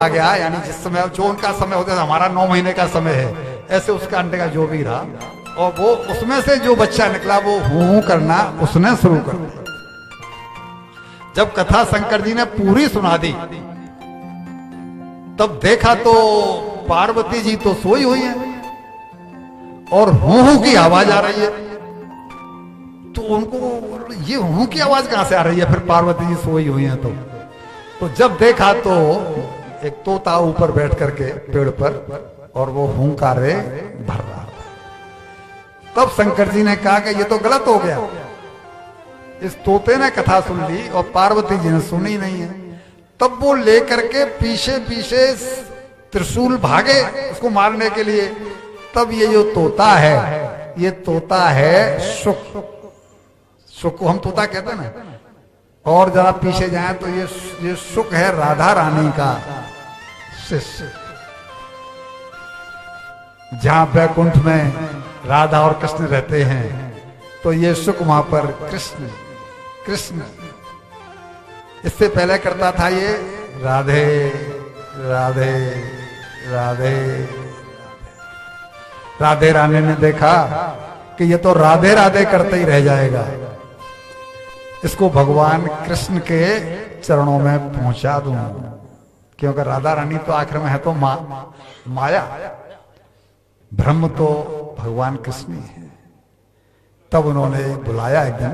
आ गया, यानी जिस समय जो उनका समय होता था, हमारा 9 महीने का समय है, ऐसे उसका अंडे का जो भी रहा, और वो उसमें से जो बच्चा निकला वो हूं करना उसने शुरू कर दिया। जब कथा शंकर जी ने पूरी सुना दी तब देखा तो पार्वती जी तो सोई हुई है और हूं की आवाज आ रही है। तो उनको ये हूं की आवाज कहां से आ रही है, फिर पार्वती जी सोई हुई हैं तो जब देखा तो एक तोता ऊपर बैठ करके पेड़ पर और वो हुंकारे भर रहा था। तब शंकर जी ने कहा कि ये तो गलत हो गया, इस तोते ने कथा सुन ली और पार्वती जी ने सुनी नहीं है। तब वो लेकर के पीछे पीछे त्रिशूल भागे उसको मारने के लिए। तब ये जो तोता है, ये तोता है शुक, शुक को हम तोता कहते हैं ना। और जरा पीछे जाए तो ये शुक है राधा रानी का शिष्य। जहां बैकुंठ में राधा और कृष्ण रहते हैं तो ये शुक वहां पर कृष्ण कृष्ण। इससे पहले करता था ये राधे राधे राधे। राधे रानी ने देखा कि ये तो राधे राधे करते ही रह जाएगा, इसको भगवान कृष्ण के चरणों में पहुंचा दूं, क्योंकि राधा रानी तो आखिर में है तो माया, ब्रह्म तो भगवान कृष्ण ही है। तब उन्होंने बुलाया एक दिन,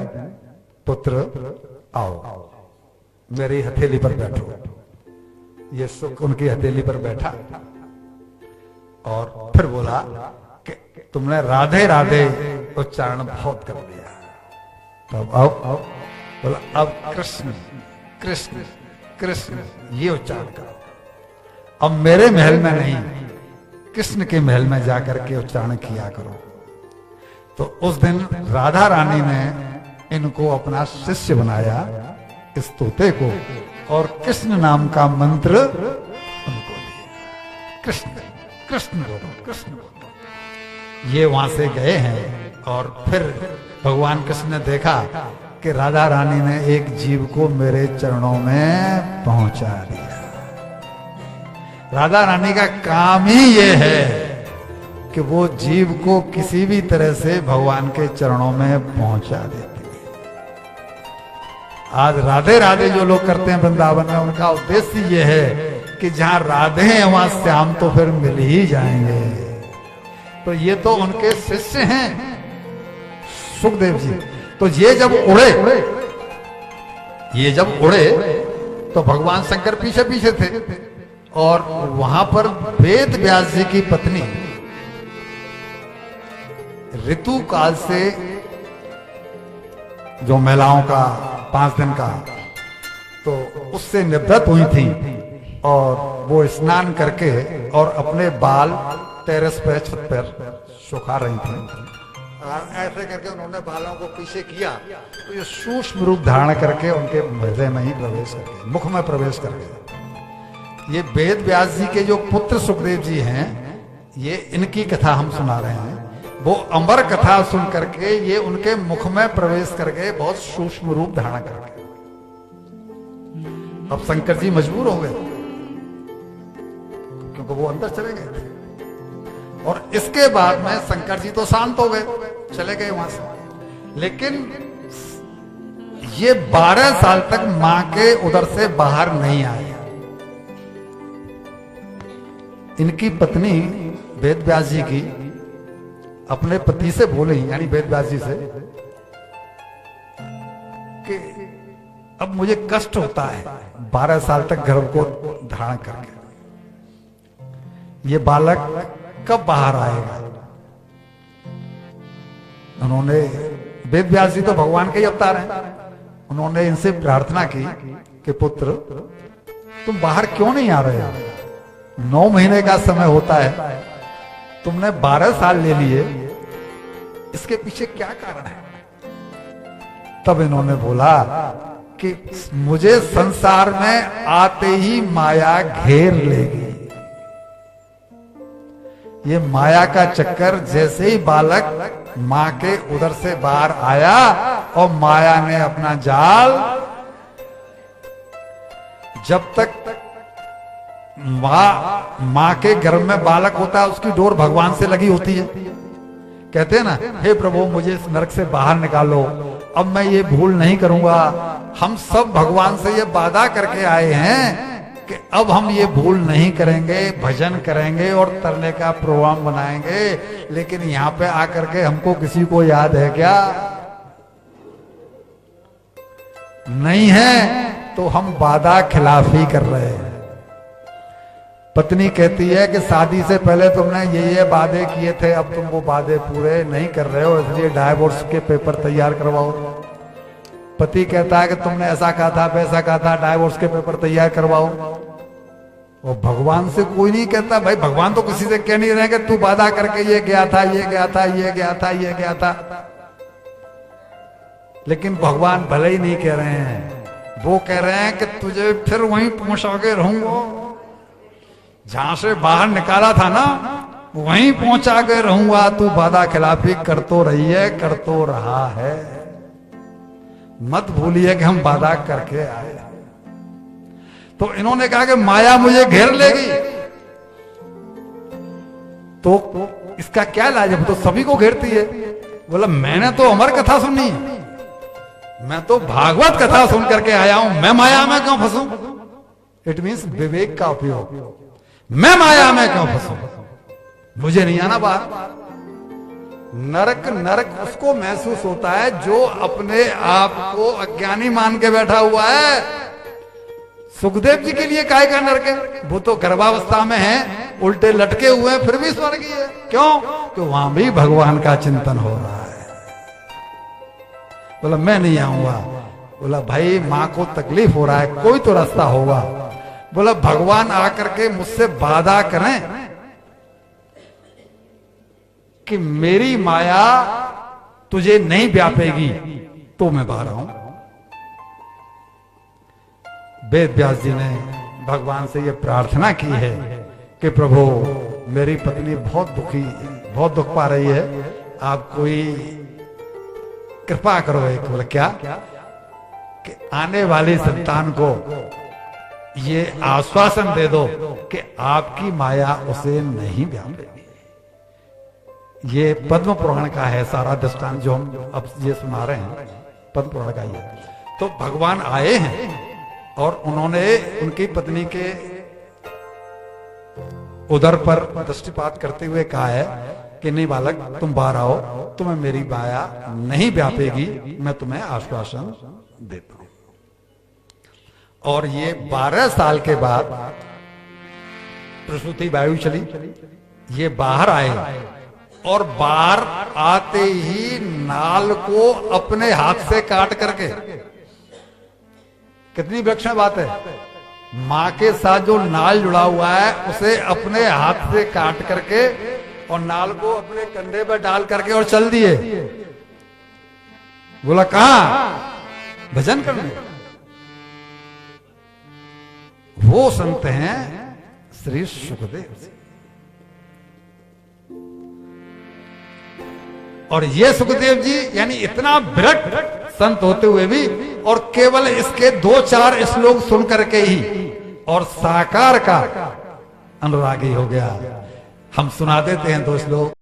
पुत्र आओ मेरी हथेली पर बैठो। ये सुख उनकी हथेली पर बैठा और फिर बोला कि तुमने राधे राधे उच्चारण बहुत कर दिया, तब आओ बोला अब कृष्ण कृष्ण कृष्ण ये उच्चारण करो। अब मेरे महल में नहीं, कृष्ण के महल में जाकर के उच्चारण किया करो। तो उस दिन राधा रानी ने इनको अपना शिष्य बनाया, इस तोते को, और कृष्ण नाम का मंत्र उनको दिया। कृष्ण कृष्ण बोलो कृष्ण बोलो। ये वहां से गए हैं और फिर भगवान कृष्ण ने देखा कि राधा रानी ने एक जीव को मेरे चरणों में पहुंचा दिया। राधा रानी का काम ही ये है कि वो जीव को किसी भी तरह से भगवान के चरणों में पहुंचा देती है। आज राधे राधे जो लोग करते हैं वृंदावन में, उनका उद्देश्य ये है कि जहां राधे हैं वहां श्याम तो फिर मिल ही जाएंगे। तो ये तो उनके शिष्य हैं सुखदेव जी। तो ये जब उड़े तो भगवान शंकर पीछे पीछे थे और वहां पर वेद व्यास जी की पत्नी ऋतु काल से, जो महिलाओं का 5 दिन का, तो उससे निवृत्त हुई थी और वो स्नान करके और अपने बाल टेरेस पे छत पर सुखा रही थी। ऐसे करके उन्होंने बालों को पीछे किया तो ये सूक्ष्म रूप धारण करके उनके हृदय में ही प्रवेश करके, मुख में प्रवेश करके। ये वेद व्यास जी के जो पुत्र सुखदेव जी हैं, ये इनकी कथा हम सुना रहे हैं। वो अमर कथा सुन करके ये उनके मुख में प्रवेश करके बहुत सूक्ष्म रूप धारण करके अब शंकर जी मजबूर हो गए, क्योंकि वो अंदर चले गए थे। और इसके बाद में शंकर जी तो शांत हो गए, चले गए वहां से। लेकिन ये 12 साल तक मां के उदर से बाहर नहीं आए। इनकी पत्नी वेद व्यास जी की अपने पति से बोले, यानी वेद व्यास जी से, कि अब मुझे कष्ट होता है 12 साल तक गर्भ को धारण करके, ये बालक कब बाहर आएगा। उन्होंने, वेद व्यास जी तो भगवान के ही अवतार हैं, उन्होंने इनसे प्रार्थना की कि पुत्र तुम बाहर क्यों नहीं आ रहे हो, 9 महीने का समय होता है, तुमने 12 साल ले लिए, इसके पीछे क्या कारण है। तब इन्होंने बोला कि मुझे संसार में आते ही माया घेर लेगी। ये माया का चक्कर, जैसे ही बालक मां के उदर से बाहर आया और माया ने अपना जाल, जब तक माँ के गर्भ में बालक होता है, उसकी डोर भगवान से लगी होती है। कहते हैं ना, हे प्रभु मुझे इस नरक से बाहर निकालो, अब मैं ये भूल नहीं करूंगा। हम सब भगवान से ये वादा करके आए हैं कि अब हम ये भूल नहीं करेंगे, भजन करेंगे और तरने का प्रोग्राम बनाएंगे। लेकिन यहाँ पे आकर के हमको किसी को याद है क्या? नहीं है, तो हम वादा खिलाफी कर रहे हैं। पत्नी कहती है कि शादी से पहले तुमने ये वादे किए थे, अब तुम वो वादे पूरे नहीं कर रहे हो, इसलिए डाइवोर्स के पेपर तैयार करवाओ। पति कहता है कि तुमने ऐसा कहा था, वैसा कहा था, डाइवोर्स के पेपर तैयार करवाओ। और भगवान से कोई नहीं कहता। भाई भगवान तो किसी से कह नहीं रहे कि तू वादा करके ये गया था, ये गया था, ये गया था, ये गया था। लेकिन भगवान भले ही नहीं कह रहे हैं, वो कह रहे हैं कि तुझे फिर वहीं पहुंचा के रहूंगा, जहां से बाहर निकाला था ना वहीं पहुंचा के रहूंगा। तू वादा खिलाफी कर तो रही है, कर तो रहा है। मत भूलिए कि हम वादा करके आए। तो इन्होंने कहा कि माया मुझे घेर लेगी, तो इसका क्या इलाज है? तो सभी को घेरती है। बोला मैंने तो अमर कथा सुनी, मैं तो भागवत कथा सुन करके आया हूं, मैं माया में क्यों फंसूं? इट मीन्स विवेक का उपयोग। मैं माया में क्यों फंसूं? मुझे नहीं आना बाहर। नरक नरक उसको महसूस होता है जो अपने आप को अज्ञानी मान के बैठा हुआ है। सुखदेव जी के लिए काय का नरक है? वो तो गर्भावस्था में है, उल्टे लटके हुए हैं, फिर भी स्वर्गीय है। क्यों? कि वहां भी भगवान का चिंतन हो रहा है। बोला मैं नहीं आऊंगा। बोला भाई माँ को तकलीफ हो रहा है, कोई तो रास्ता होगा। बोला भगवान आकर के मुझसे वादा करें कि मेरी माया तुझे नहीं व्यापेगी, तो मैं बाहर आऊं। वेद व्यास जी ने भगवान से यह प्रार्थना की है कि प्रभु मेरी पत्नी बहुत बहुत दुख पा रही है, आप कोई कृपा करो। एक बोला क्या? कि आने वाली संतान को ये आश्वासन दे दो कि आपकी माया उसे नहीं व्यापेगी। ये पद्म पुराण का है सारा दृष्टांत जो हम अब ये सुना रहे हैं, पद्म पुराण का ये। तो भगवान आए हैं और उन्होंने उनकी पत्नी के उदर पर दृष्टिपात करते हुए कहा है कि नहीं बालक तुम बाहर आओ, तुम्हें मेरी माया नहीं व्यापेगी, मैं तुम्हें आश्वासन देता हूं। और ये 12 साल के बाद प्रसूति वायु चली, ये बाहर आए और बाहर आते ही नाल को अपने हाथ से काट करके, कितनी विलक्षण बात है, मां के साथ जो नाल जुड़ा हुआ है उसे अपने हाथ से काट करके और नाल को अपने कंधे पर डाल करके और चल दिए। बोला कहां? भजन करने। वो संत हैं श्री सुखदेव जी। और ये सुखदेव जी यानी इतना विरक्त संत होते हुए भी और केवल इसके 2-4 श्लोक सुन करके ही और साकार का अनुरागी हो गया। हम सुना देते हैं 2 श्लोक।